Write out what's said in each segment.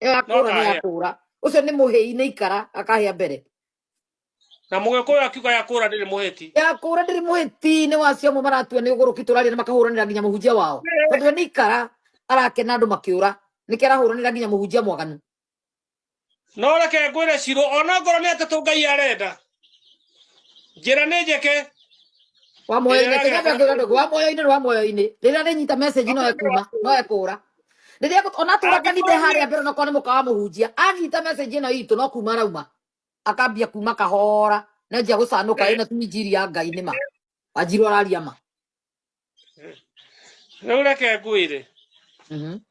no yakura ni yakura ucio ni muhei ni ikara akahia mbere na mugekuyu akiuga yakura ndiri muheti yakura ndiri muheti ni wacio mo maratua ni uguruki turaria makahuranira nginya muhunjia wao tondu ni ikara arakena andu makiura niki arahuranira nginya muhunjia mwaganu no reke ngwire Ciro ona ngoro ni atatu Ngai arenda njira ni njeke wa moyo-ini kinyambe ngiuga ndugu wa moyo-ini wa moyo-ini riria rinyita message no ekuma no ekura riria ona tura kanitha haria mbere no kone mukawa muhunjia anyita message ino itu no kuma rauma akambia kuma kahora na njia gucanuka ina tu injiri ya Ngai nima Wanjiru araria ma no reke ngwire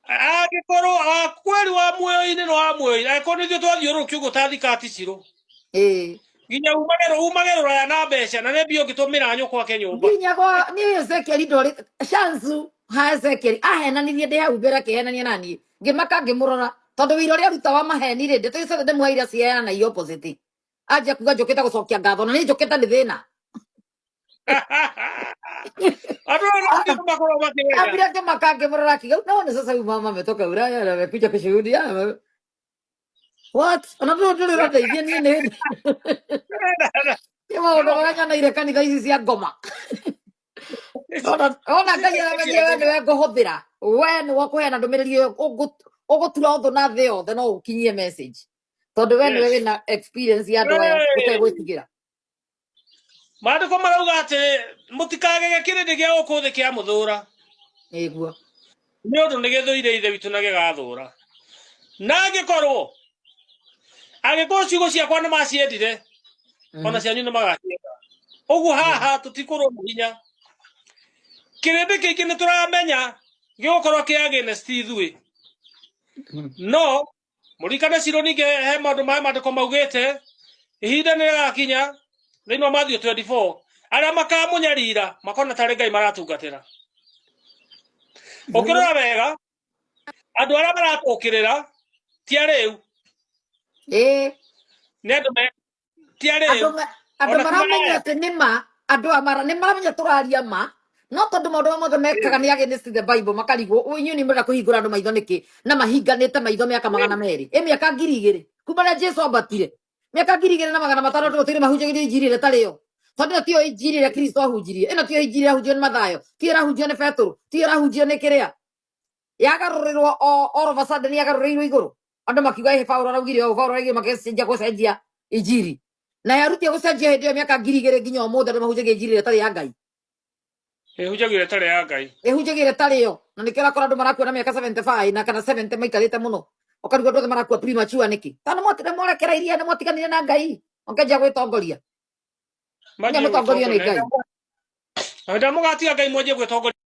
agikorwo kweli wa muoyo-ini no wa muoyo-ini akorwo nithio twathiurukia uguo tathikati Ciro nginya umagero raya na mbeca na nebio ngitumira nyukwa ke nyumba nginya kwa ni Ezekiel ndori shanzu ha Ezekiel ahenanirie ndi hau mbere akihenania nani ngimaka ngimurora tondu wira ria ruta wa maheni ri ndi tuice ndi mwaira ciana i opposite aje kuga njukita gucokia ngatho na ni njukita ndi thina abira ngimaka ngimurora kiga no sasa mama ametoka Ulaya na amekuja kushuhudia what anataka ndio ndio nini Kima ndo wanya na ile kanitha ici cia ngoma ona Ngai aramenye we niwe nguhuthira we ni wakuheana ndumiriri ugutura uthu na thi yothe no ukinyie message tondu we niwe wina experience ya andu aya utegwitigira maandiko marauga ati mutikagege kirindi gia ukuthi kia muthura iguo ni undu ni githuire ithe witu na gigathura na agikorwo ciugo ciakwa ni maciendire ona cianyu ni magacienda uguo haha tutikurwo hinya kirindi kiki ni turamenya gigukorwo ki against ithui no murikane Ciro ninge he maundu ma maandiko maugite ihinda ni rigakinya thiini wa Matthew 24 aria makamunyarira makona tari Ngai maratungatira ukirora wega andu aria maratukirira ti ariu ni andu ti ariu andu maramenya ati nima andu amara ni maramenya turaria ma no tondu maundu mothe mekaga ni against the Bible makarigwo inyu ni mura kuhingura andu maitho niki na mahinganite maitho miaka 200 miaka 2000 kuma na Jesu abatire miaka 2000 na 500 tutire mahunjagirie injiri ile tareo tondu tio injiri ile Kristo ahunjirie ino tio injiri ahunjio ni Mathayo tio ahunjio ni Petro tio ahunjio ni kiria yagarurirwo all of a sudden yagarurirwo iguru andu makiuga he Paulo araugire o Paulo araugire makecenjia gucenjia injiri na yarutia gucenjia hindi yo miaka 2000 nginya umuthi andu mahunjagia injiri ile tari ya Ngai ihunjagire tari ya Ngai ihunjagire tari yo na nikira kora andu marakua na miaka 75 na kana 70 maikarite muno okaruga andu marakua premature niki tano motire morekera iria na motiganire na Ngai onkeja gwitongoria maji mutongoria ni Ngai nda mugatia Ngai mwenje gwitongoria